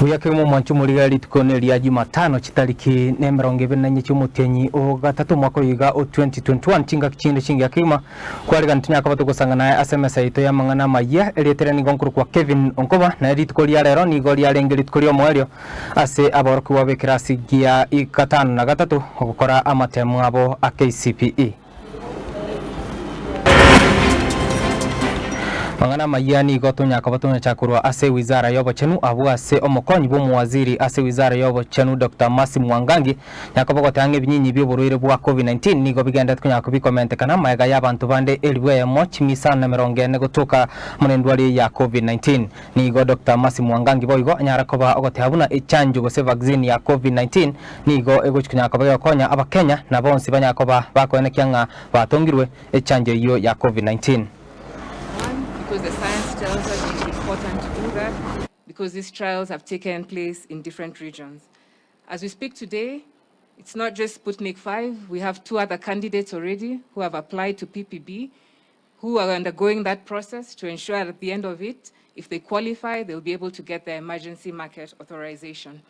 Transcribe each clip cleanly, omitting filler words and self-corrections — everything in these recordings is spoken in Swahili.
Uyakemo mwanchu muligali tukonelia Jumatano chitariki ne 24 cy'umutenyi o gatatu mwaka yiga o 2021 cinga kichinde cinga yakima kwariga ntinya akabato gusangana SMS ito yamangana maya eletera ni gonkuru kwa Kevin Onkoba na edit ya rero ni goli yarengeri tukolio mwelio ase abaroku wabekira sigia ikatano na gatatu gukora amatemu abo a KCPE. Mangana mayani gotonya kabatonya chakurwa ase wizara y'obochenu abu ase omokonyi b'umuwaziri ase wizara y'obochenu Dr. Masi Mwangangi nyakaboko tange binyinyi by'oburwire bwa COVID-19 nigo bigenda tkunyako bikomentekana maega y'abantu bande elibwe moch misana 40 gutuka munendwali ya COVID-19 nigo Dr. Masi Mwangangi boigo nyarakoba ogote habuna echanjo gose vaccine ya COVID-19 nigo egochkunyako bayokonya abakenya na bonsi banyakoba bakoenekyanga batongirwe echanjo iyo ya COVID-19. Because the science tells us it's important to do that, because these trials have taken place in different regions. As we speak today, it's not just Sputnik 5. We have 2 other candidates already who have applied to PPB, who are undergoing that process to ensure at the end of it, if they qualify, they'll be able to get their emergency market authorization.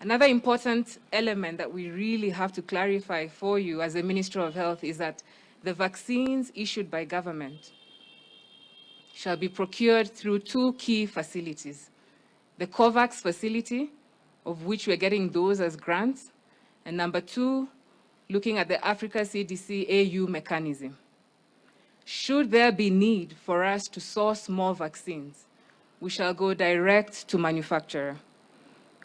Another important element that we really have to clarify for you as the Minister of Health is that the vaccines issued by government shall be procured through 2 key facilities. The COVAX facility, of which we're getting those as grants, and number 2, looking at the Africa CDC AU mechanism. Should there be need for us to source more vaccines, we shall go direct to manufacturer.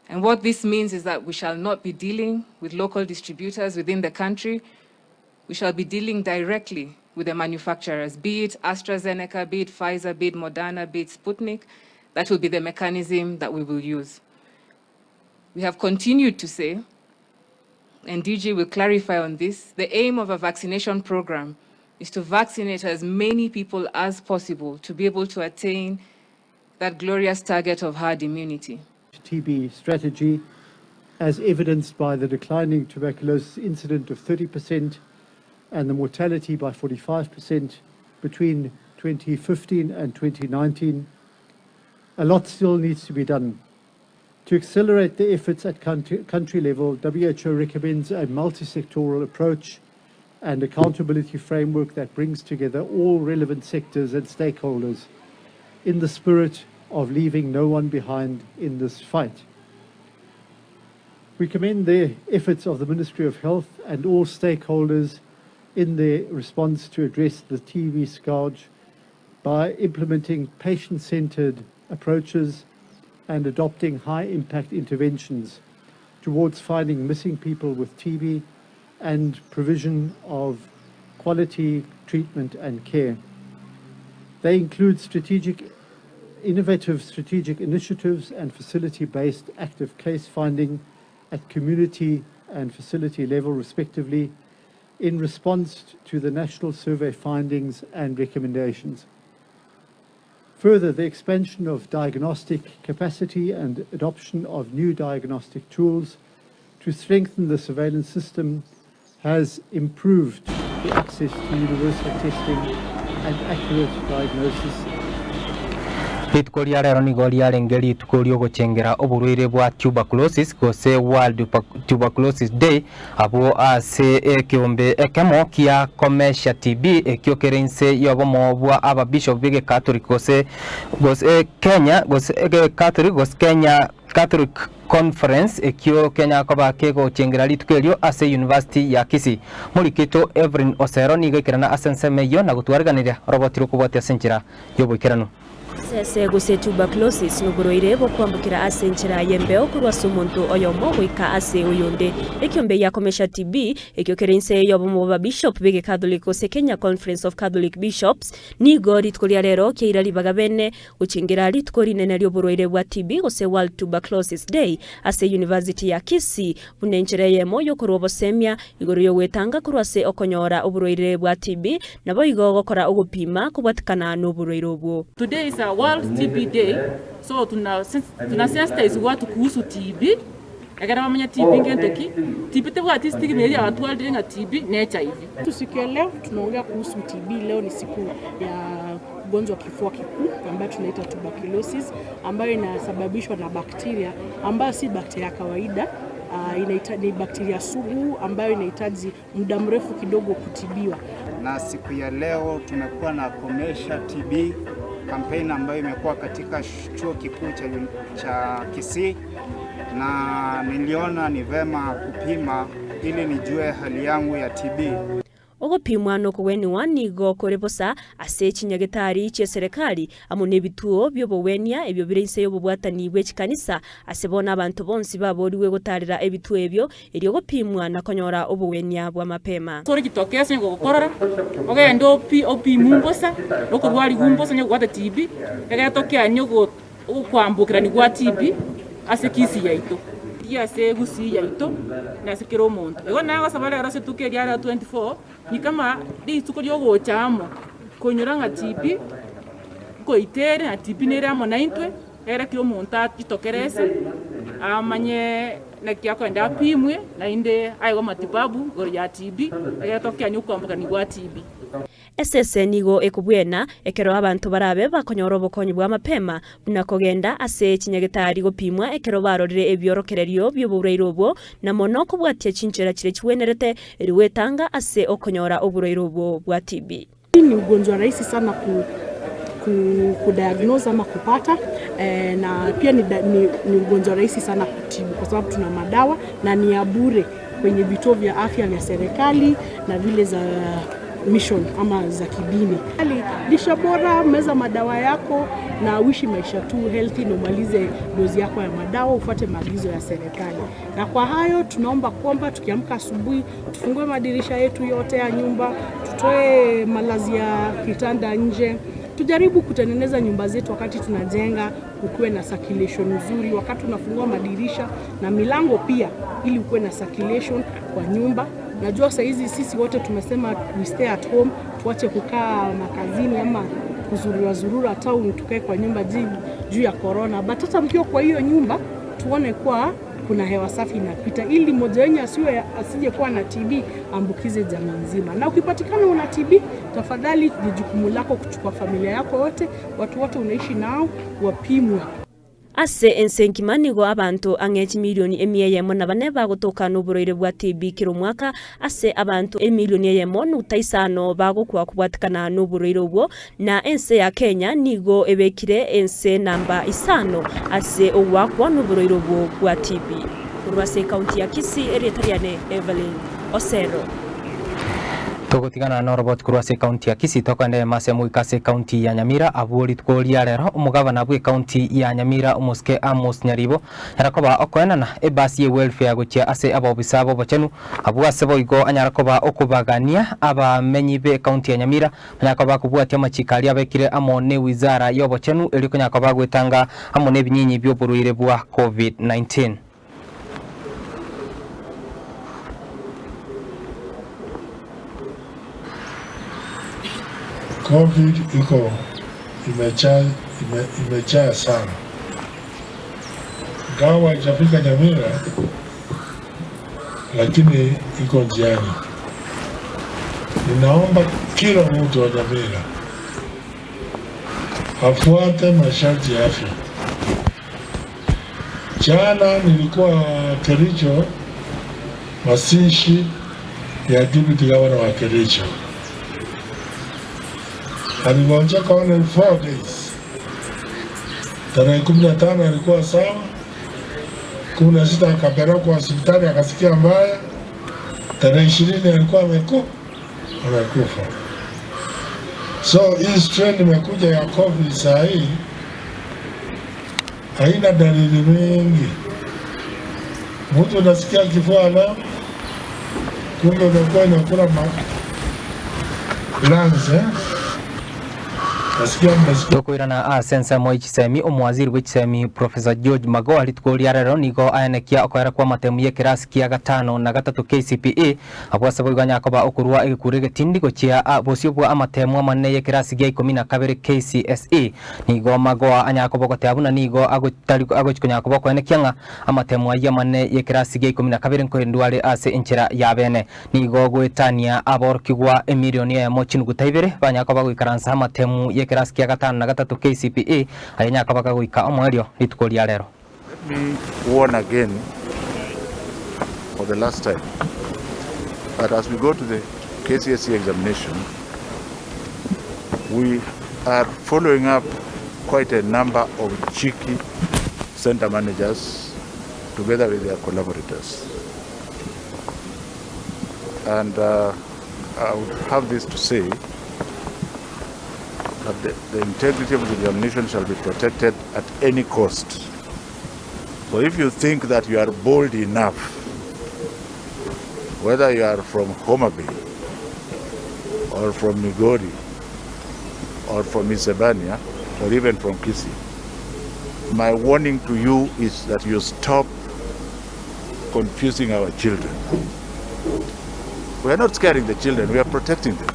And what this means is that we shall not be dealing with local distributors within the country. We shall be dealing directly with the manufacturers, be it AstraZeneca, be it Pfizer, be it Moderna, be it Sputnik. That will be the mechanism that we will use. We have continued to say, and DG will clarify on this, the aim of a vaccination program is to vaccinate as many people as possible to be able to attain that glorious target of herd immunity. TB strategy, as evidenced by the declining tuberculosis incident of 30%, and the mortality by 45% between 2015 and 2019. A lot still needs to be done. To accelerate the efforts at country level, WHO recommends a multi-sectoral approach and accountability framework that brings together all relevant sectors and stakeholders in the spirit of leaving no one behind in this fight. We commend the efforts of the Ministry of Health and all stakeholders in their response to address the TB scourge by implementing patient-centered approaches and adopting high-impact interventions towards finding missing people with TB and provision of quality treatment and care. They include innovative strategic initiatives and facility-based active case finding at community and facility level respectively, in response to the national survey findings and recommendations. Further, the expansion of diagnostic capacity and adoption of new diagnostic tools to strengthen the surveillance system has improved the access to universal testing and accurate diagnosis. Litukolia rero ni goli yarengeri tukolio gochengera oburwire bwa tuberculosis gose World Tuberculosis Day abo ase ekiombe ekemo kia komesha TB ekiokerense yobomo bwa aba bishop bige Catholic gose Kenya gose Catholic gose Kenya Catholic Conference ekio Kenya koba kego chengera litukelio ase University ya Kisii mulikito Evelyn Osero ni gekirana asensemeyo na gutwariganira robotiro kuboti asenchira yoboikirano Sese gose tuberculosis nuburoire bo kwambukira ase nchira yembeo kurwa sumuntu oyomo wika ase uyonde ekiombe ya komesha TB ekiokerense yobomo ba bishop bege Catholic ose Kenya Conference of Catholic Bishops ni gori tkolia rero keira libagabene uchingira litkori nene lyoburoire bwa TB ose World Tuberculosis Day ase University ya Kisii bunenchira yemo yokurwa bosemia igoro yo wetanga kurwa se okonyora oburoire bwa TB nabo igogo kora ogupima kubatikana no buroire bwo. Today is a World TB Day, so tunasensitize watu kuhusu TB. Agara wamanya TB ngentoki, TB te wati stigma ya watu waldenga TB na HIV. Siku ya leo tunaongea kuhusu TB. Leo ni siku ya ugonjwa wa kifua kikuu ambayo tunaita tuberculosis, ambayo inasababishwa na bakteria ambayo si bakteria kawaida. Ni bakteria sugu ambayo inahitaji muda mrefu kidogo kutibiwa. Na siku ya leo tumekuwa na Komesha TB campaign ambayo imekuwa katika chuo kikuu cha Kisii, na niliona ni vema kupima ili nijue hali yangu ya TB. Ogopimwa no kugweniwa nigo kurebosa ase chinyagitari cie serikali amune bituo byobowenia ebyo birense yobobwatani bwechikanisa asebona abantu bonsi baboriwe gutarira ebituo ebyo eri ogopimwa na konyora obowenia bwa mapema. Sori kitokese ngo gukorora ogendo opimu mbosa okurwari gumbosa nyo gwata TB egatokya nyo kwambukira ni gwa TB ase kisi yaito ase gusi yaito na sikiro muntu ego nago sabara rase tukeria 24 ni kama di tukolyo gochamo konyuranga TB ko itere na TB neramo naintwe era kiro muntu atokerese amanye na kyako enda pimwe na inde ayo matibabu gori ya TB egatokya nyukwambuka ni gwa TB. Esese nigo ekubwena ekero abantu barabe bakonyora obokonyi bwa mapema buna kogenda ase chinyagitari gopimwa ekero barorire ebyorokererio by'obureiro obwo na mono kubwatia chinchera kire kiwenerete eriwetanga ase okonyora obureiro obwo bwa TB. Ni ugonjwa rahisi sana kudiagnose ama kupata na pia ni ugonjwa rahisi sana kutibu kwa sababu tuna madawa na ni ya bure kwenye vituo vya afya vya serikali na vile za mission ama za kidini. Lisha bora, meza madawa yako na uishi maisha tu healthy, normalize dozi yako ya madawa, ufuate maagizo ya serikali. Na kwa hayo tunaomba kwamba tukiamka asubuhi tufungue madirisha yetu yote ya nyumba, tutoe malazi ya kitanda nje. Tujaribu kutengeneza nyumba zetu wakati tunajenga, ukuwe na circulation nzuri wakati unafungua madirisha na milango pia, ili ukuwe na circulation kwa nyumba. Najua saa hizi sisi wote tumesema we stay at home, tuache kukaa makazini ama kuzurura town, tukae kwa nyumba juu ya corona. But hata mkiwa kwa hiyo nyumba tuone kwa kuna hewa safi inapita, ili mmoja wenu asije kuwa na TB ambukize jamii nzima. Na ukipatikana una TB, tafadhali ni jukumu lako kuchukua familia yako yote, watu wote unaishi nao wapimwe. Ase ensenkimanigo abantu angechi milioni emiyemo na bane bagotoka n'oburoire bwa TB kiro mwaka ase abantu emilioni eyemo n'utaisano bagokwa kubwatikana n'oburoire obwo na ense ya Kenya nigo ebekire ense namba 5 ase owakwa n'oburoire obwo bwa TB. Urwase kaunti ya Kisii eretariane Evelyn Osero. Tugutigana na robot kurwase kaunti ya Kisii tokande mase muikase kaunti ya Nyamira aburi tkoria rero umugabana bwe kaunti ya Nyamira umuske Amos Nyaribo yarakoba okoenana ebasi ye welfare gukia ase abobisa abo bachenu abwase boigo anyarakoba okubagania abamenyi be kaunti ya Nyamira anyakoba kubwatia machikali abekire amone wizara yobo chenu eliko nyakoba gwetanga amone binyinyi byoburuire bwa COVID-19. COVID iko imejaa sana. Gawa itafika Nyamira, lakini iko njiani. Ninaomba kila mtu wa Nyamira afuate masharti ya afya. Jana nilikuwa Kericho, masishi ya deputy governor wa Kericho. Aligonjeka on 4 days. Tarehe 15 alikuwa sawa. 16 akapelekwa kwa hospitali akasikia mbaya. Tarehe 20 alikuwa amekufa. So hii strain imekuja ya COVID saa hii haina dalili mingi. Mtu unasikia kifua na kumbe umekuwa inakula lungs Tukwirana asensa moichisemi omwaziri w'ichisemi Professor George Magoha alitkuria rero nigo ayenekia okwera kwa matemu ye kirasi kia 5 na 3 KCPE abwase boiganya akoba okurwa igikure getindi gochia bosio bwa amatemu amane ye kirasi gia 12 KCSE nigo Magoha anyakoba gotabuna nigo agochikonya akoba kwenekianga amatemu ayi amane ye kirasi gia 12 nkorendware ase enchera ya bene nigo gwetania aborkigwa emilioni ya mochinu gutaibere banyakoba gwikaransa amatemu ye kirasi kia gatano na gatatu KCPE ayenya kabaga guika omwerio ritukoria rero. Let me warn again for the last time that as we go to the KCSE examination, we are following up quite a number of cheeky center managers together with their collaborators. And I would have this to say that the integrity of the examination shall be protected at any cost. So if you think that you are bold enough, whether you are from Homa Bay or from Migori or from Isebania or even from Kisii, my warning to you is that you stop confusing our children. We are not scaring the children, we are protecting them.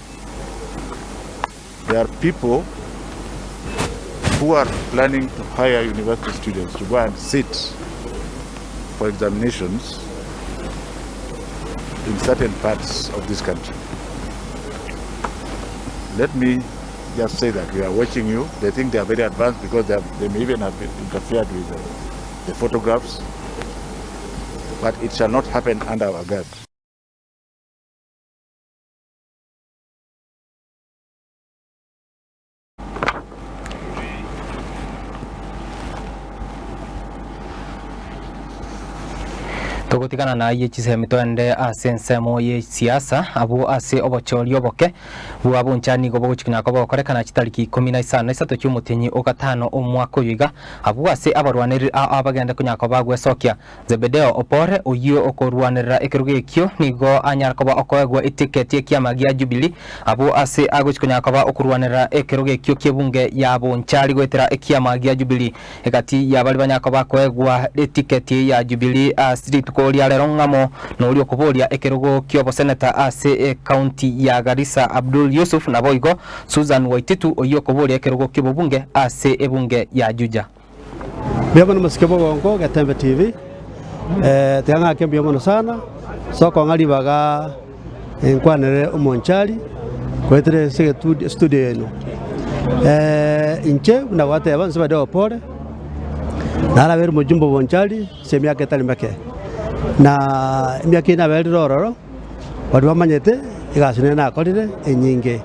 There are people who are planning to hire university students to go and sit for examinations in certain parts of this country. Let me just say that we are watching you. They think they are very advanced because they may even have interfered with the photographs, but it shall not happen under our guard. Tugutikana na iye chisemi twende asensemo ye siasa abu ase obochori oboke bu abunchani go boguchikina ko bokorekana chitariki 15 cy'umutenyi ogatano omwaka uyiga abu ase abarwaniri abagenda kunyako bagwesokia Zebedeo Opore uyo okorwanira ekirugekyo nigo anyarako ba okoegwa etiketi ekiamagia Jubilee abu ase aguchikunyako ba okurwanira ekirugekyo kebunge ya bonchari gwetera ekiamagia Jubilee egati yabali banyako bakoegwa etiketi ya Jubilee street koria lero ngamo no uri okuboria ekerugo kyobo senator ase county ya Garissa Abdul Yusuf na boigo Susan Waititu oyo okuboria ekerugo kyobo bunge ase ebunge ya Juja. Biamono masikebo gongo Gatembe TV tianga ke biamono sana soko ngali baga enkwanere umonchali kwetere sege studio eno inche na wate abanze bade opore nara beru mujumbo bonchali semya ketali make na myaka na beri rororo wadi wamanyete igasine na akorire enyinge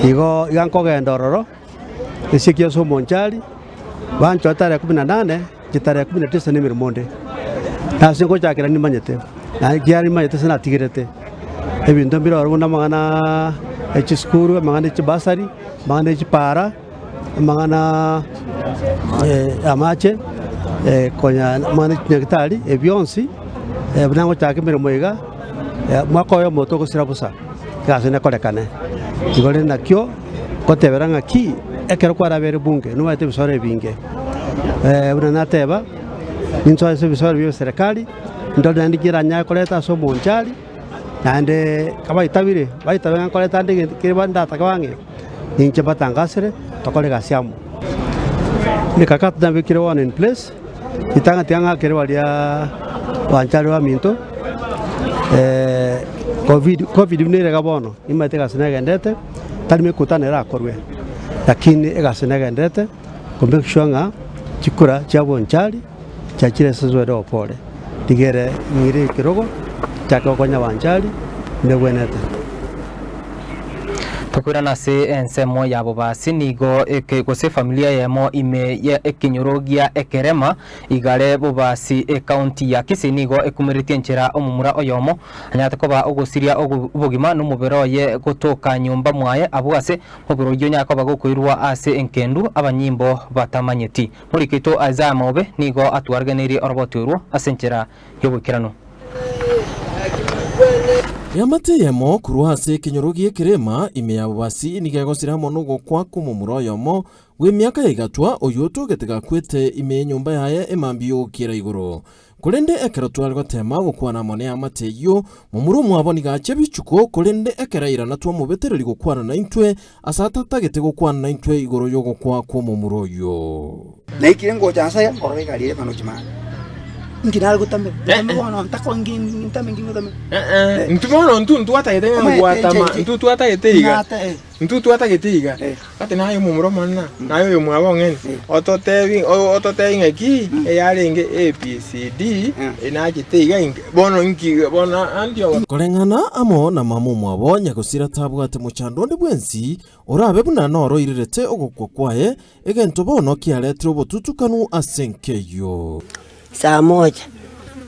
igo igankogenda ororo isikio so monchali bancho tare 18 gitare 19 ni mirmonde na singo chakira ni manyete na giari manyete sana tigirete ebintu mbiro orwo na magana echiskuru magana echibasari magana echipara magana amache konya magana nyagitari ebyonsi bunango chake mirimo iga mwako yo moto gusira busa gasene korekane igore nakyo koteberanga ki ekero kwara bere bunge no bate bisore binge bunana teba ninso ese bisore byo serikali ndode andikira nya koleta so monchali nande kaba itabire baitabenga koleta ndike kiribanda takawange ninche batangasire tokole gasiamu mikakati na bikire one in place itanga tianga kerewalia wanchari wa minto covid nire gabono imate gasinega ndete talime kutanera akorwe lakini egasinega ndete kumbe kishwanga chikura chabo nchali chachire sezwe do pole digere ngire kirogo chako konya wanchali ndegwenete Tukura na se ensemo ya bobasi nigo ekegose familia yemo ime ya ekinyorogia ekerema igare bobasi county ya Kisii nigo ekumiritie nchera omumura oyomo anyate koba ogosiria obugima numubero ye gotoka nyumba mwaye abwase mubiro yo nyako bagokwirwa ase enkendu abanyimbo batamanyeti muri kito azamobe nigo atwarganiri oroboturwo asenchera yobukirano Yamate yemo kuruhase kinyorogie kirema ime ya basi nigegosira mono gokwa kumumuro yomo we miaka igatwa oyoto getega kwete ime nyumba yaye emambio kira iguru kulende ekero twalgo tema gukwana mone yamate yo mumuro mwaboni gache bichuko kulende ekera irana twa mubetereri gukwana na intwe asata tagete gukwana na intwe iguru yo gokwa kumumuro yo na ikirengo chansa ya orega lire panochima Ngina gutame. Gutame bono ntako ngin ntame ngin gutame. Ntumono ntu atagete ngwatama ntu atagete iga. Ntu atagete iga. Ate nayo mumuro manna. Nayo yo mwabongeni. Otote ngeki eyarenge ABCD enagete iga bono nki bono andio. Korengana amo na mamu mwabo nyagusira tabwate muchando ndi bwensi orabe buna noro irirete ogokwa kwae egento bono kialetro botutukanu asenkeyo. Saa moja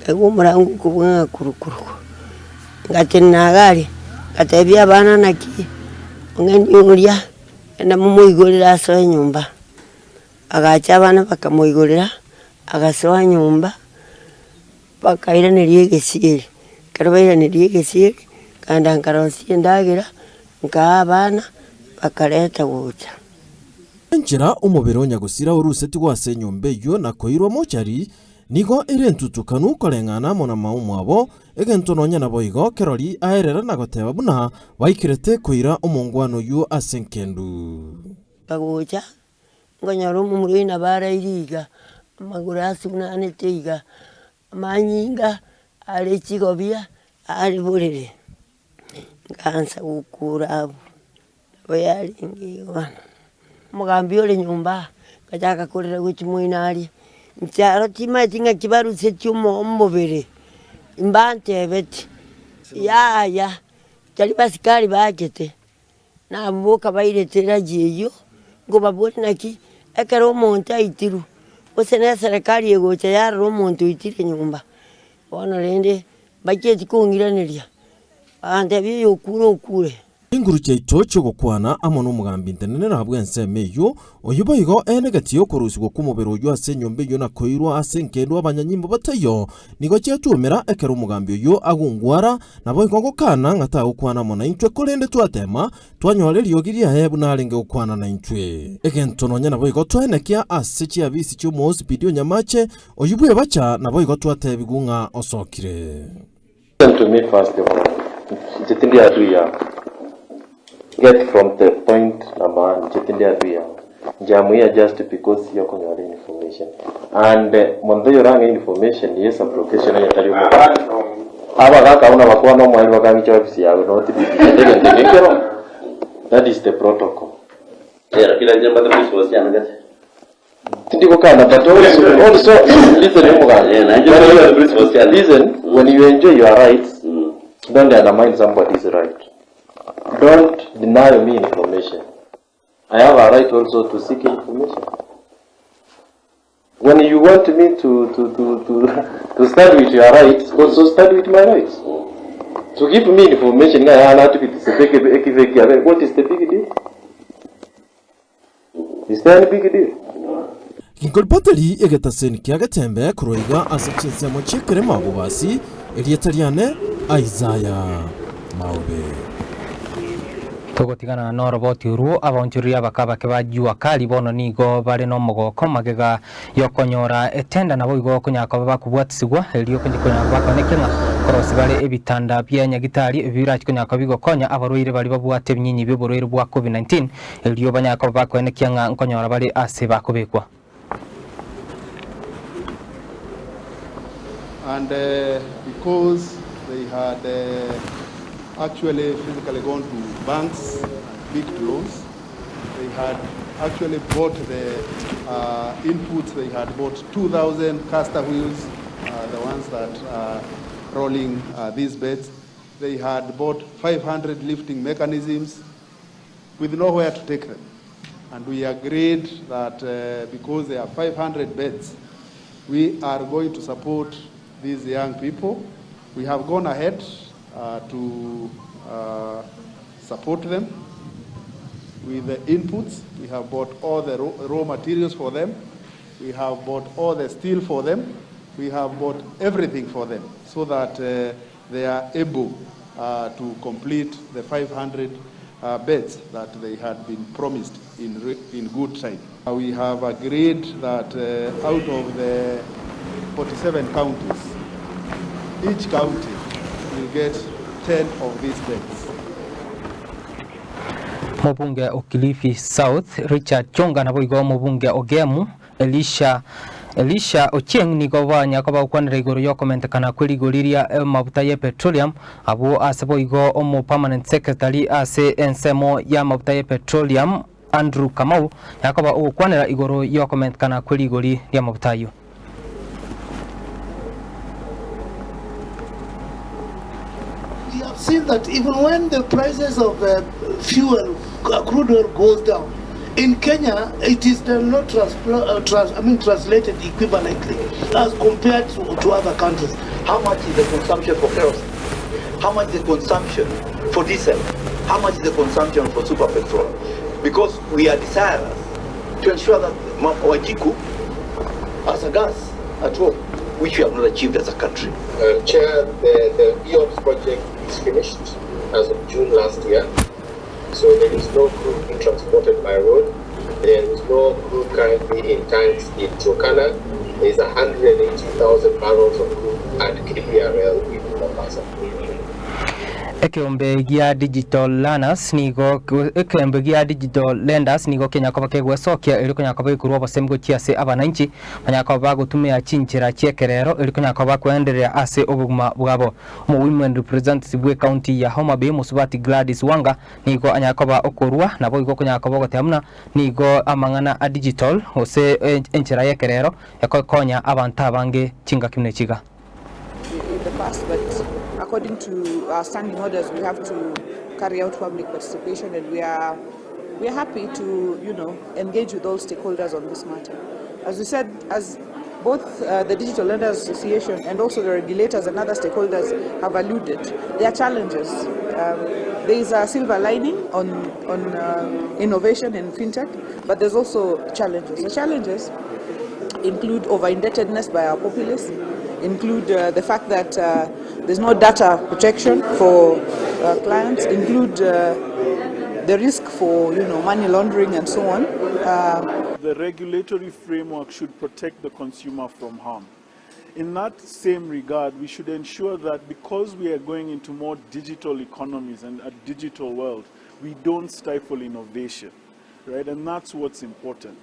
egumura ngukubwa kurukuru ngatina gari gatebia bana naki ngeni uria na mumuigurira so nyumba agacha bana bakamuigurira agasoa nyumba bakaira nerie gesiri karwaira nerie gesiri kanda nkarosi ndagira nkabana bakareta gucha njira umubiro nyagusira uruseti gwase nyumbe yo nakoirwa mochari nigo irentutukanu korengana mona maumwabo egento nonya na boigo kerori aerera na goteba buna baikirete kuira omongwano yu asenkendu bagocha ngonyaro mumuri na bara iriga magurasi buna aneteiga manyinga ari chigobia ari burire ngansa gukura bayari ngiwana mugambi ole nyumba kajaka kurira guchimwinari ncharo tima tinga kibaru sechumo ombobere imbante beti ya tali basikari bakete na buka bairetera jiyo ngo babone naki ekero monte aitiru osene serikali egocha ya romonto itire nyumba bona rende baketi kungiraniria ande biyo okure inguru cyaito cyo gukwana amo no mugambi ntenene na bwense meyo oyubayigo enegatiyo kurusigo kumubero yo asenyombe yo nakoirwa asenkedwa abanyanyimbo batayo nigo cyatumera ekero mugambi yo agungwara nabo ikongo kana ngata gukwana mona intwe kolende twatema twanyorerio giria hebu na renge gukwana na intwe egento nonya nabo igo twenekia asechi abisi cyo mo hospital nyamache oyubwe bacha nabo igo twatebigunga osokire to me first of all jitindi atuya get from the point number one, jitindi aduya. Jamuia just because you're connecting information. And mondo yoranga information, yes, application ya tari mo. Aba kaka una bakwa no mwali bakangicha ofisi yawe no tibi. That is the protocol. Yeah, kila jambo la police was yana gati. Tindiko kana but also listen, when you enjoy your rights, don't undermine somebody's right. Don't deny me information. I have a right also to seek information. When you want me to start with your rights, also start with my rights. To give me information, what is the big deal? Is there any big deal? Kinkolpatali egetasen kiagatembe kuroiga asachinse mo chikere mabubasi elietariane Isaiah Maube. Togotigana no roboti uru abonjuria bakaba kebajua kali bono nigo bare no mogoko magega yokonyora etenda nabo igo kunyako bakubwatsigwa elio kunjikonya bakonekenga korosi bare ebitanda bya nyagitari ebira kunyako bigo konya abaroire bari babwate byinyi biboroire bwa COVID-19 elio banyako bakonekenga nkonyora bare ase bakobekwa. And because they had actually physically gone to banks and big loans, they had actually bought the inputs. They had bought 2,000 caster wheels, the ones that are rolling these beds. They had bought 500 lifting mechanisms with nowhere to take them. And we agreed that because there are 500 beds, we are going to support these young people. We have gone ahead to support them with the inputs. We have bought all the raw materials for them. We have bought all the steel for them. We have bought everything for them so that they are able to complete the 500 beds that they had been promised in good time. We have agreed that out of the 47 counties, each county will get 10 of these beds. Mubunge Okilifi South Richard Chonga nabo igo mubunge Ogemu Elisha Elisha Ochieng nigo banyakoba ukwanira igoro yo komentekana kwirigoriria mabuta ya petroleum abo asebo igo omo permanent secretary ase ensemo ya mabuta ya petroleum Andrew Kamau yakoba ukwanira igoro yo komentekana kwirigori ya mabuta yo. We have seen that even when the prices of fuel, crude oil goes down, in Kenya, it is not translated equivalently as compared to other countries. How much is the consumption for kerosene? How much is the consumption for diesel? How much is the consumption for super petrol? Because we are desirous to ensure that Wajiku as a gas at home, which we have not achieved as a country. Chair, the EOPS project is finished as of June last year. So there is no crude being transported by road. There is no crude currently in tanks in Turkana. There is 180,000 barrels of crude at KPRL in Mombasa. Ekeombe gia digital learners nigo ekembe gia digital lenders nigo Kenya koba kegwesokia iri Kenya koba ikurwa basemgo chiase abananchi Kenya koba gutumia chinchira chiekerero iri Kenya koba kuendelea ase obuguma bwabo mu women representative we county ya Homa Bay Musubati Gladys Wanga nigo anya koba okorwa nabo igo Kenya koba gotemna nigo amangana a digital ose enchira yekerero yakokonya abantu abange chinga kimne chiga in the past, but according to our standing orders, we have to carry out public participation, and we are happy to engage with all stakeholders on this matter. As we said, as both the Digital Lenders Association and also the regulators and other stakeholders have alluded, there are challenges. There is a silver lining on innovation in fintech, but there's also challenges. The challenges include over-indebtedness by our populace, include the fact that there's no data protection for clients, include the risk for money laundering and so on. The regulatory framework should protect the consumer from harm. In that same regard, we should ensure that because we are going into more digital economies and a digital world, we don't stifle innovation, right? And that's what's important.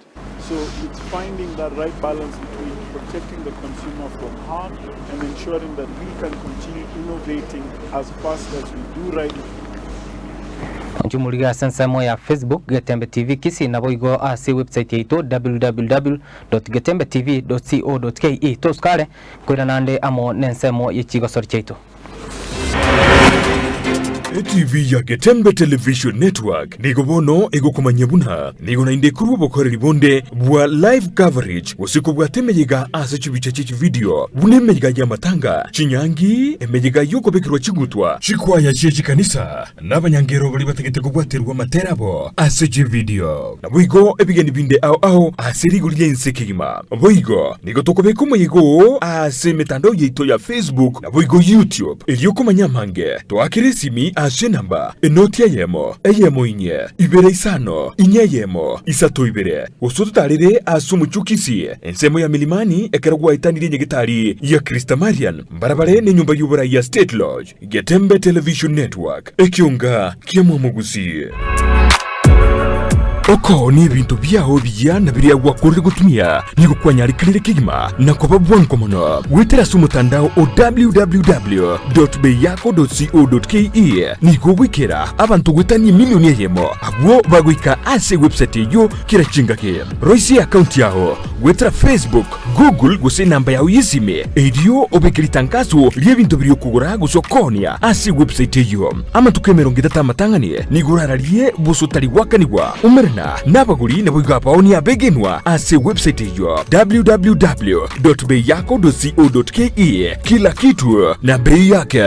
So it's finding that right balance between protecting the consumer from harm and ensuring that we can continue innovating as fast as we do right now. Njumuliga sensamo ya Facebook Getembe TV kisi nabo igo ase website yetu www.getembetv.co.ke toskale kwira nande amo nensemo yechigo sori chetu. TV ya Getembe Television Network nigo bono ego kumanyabuna nigo na inde kuru bokoreri bonde bwa live coverage usiku bwa temeyiga ase chibicha chichi video bune meyiga ya matanga chinyangi emeyiga yoko bekirwa chigutwa chikwa ya chechi kanisa n'abanyangero bali bategete kubwaterwa materabo ase chi video na boigo ebigeni binde au ase rigulye insekigima boigo nigo tokobeko meyigo ase metando yeito ya Facebook na boigo YouTube eliyoko manyamange to akiresimi ase namba enoti eyemo inye ibere isano inye yemo isato ibere usotutarire asumuchukisi ensemo ya milimani ekeragwa itanire nyegitari ya Krista Marian barabare ne nyumba y'ubura ya State Lodge Getembe Television Network ekyonga kiemo mugusi oko ni ibintu byaho bijyana biriya wakorera gutumia ni gukwanya rikirire kigima na kuba bwanko mono witera sumutandao www.beyako.co.ke ni gubikira abantu gwitani milioni yemo abo bagwika ase website yo kirachingake roisi account yaho witera Facebook Google guse namba yaho yisime edio obekiri tangazo ry'ebintu biri kugura gusokonia ase website yo ama tukemero ngitata matanganie ni gurararie busutari wakaniwa n'abaguri nabo gapaoni abegenwa ase website yo www.beyako.co.ke kila kitu na bei yake.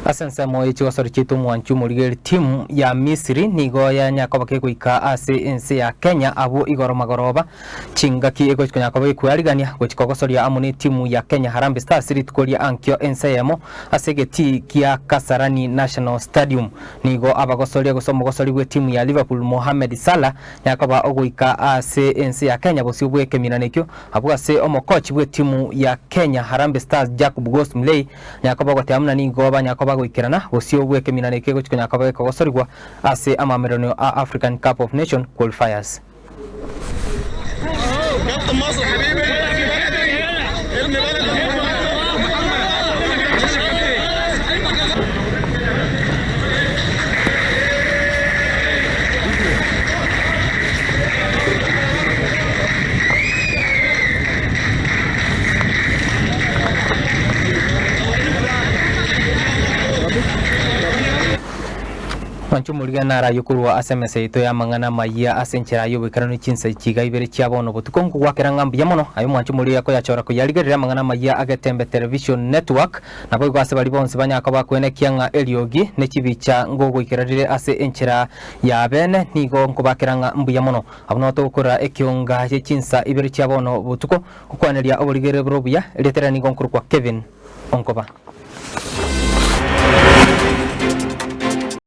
asense moye chigosori chitu mwanchu murigeri timu ya Misiri nigo ya nyakoba kekuika ase ense ya Kenya abo igoro magoroba chingaki ego nyakoba ikwarigania gochikogosoria amuni timu ya Kenya Harambee Stars ritkoria ankyo ense yemo ase geti kia Kasarani National Stadium nigo abagosoria gosomogosori gwe timu ya Liverpool Mohamed Salah nyakoba ogoika ase ense ya Kenya bosibwe keminanekyo abo ase omokochi bwe timu ya Kenya Harambee Stars Jacob Ghost Mlei nyakoba goteamna nigo nyakoba goikirana bosio bwe keminaneke gochiko nyakoba gogosorigwa ase amamerano a African Cup of Nations qualifiers. Manchu muriga nara yukurwa asemese ito ya mangana maya asenchera yo bikarano chinsa chiga ibere chiabono botukongu gwakera ngambi yamono ayo manchu muriga ko yachora ko yaligerera mangana maya agatembe television network nabo gwase bali bonse banyaka bakwene kianga eliogi nechibicha ngogo ikerarire ase enchera ya bene nigo nkobakera ngambi yamono abono to gukora ekionga ye chinsa ibere chiabono botuko kukwaneria obuligere brobuya letera nigo nkurwa Kevin Onkoba.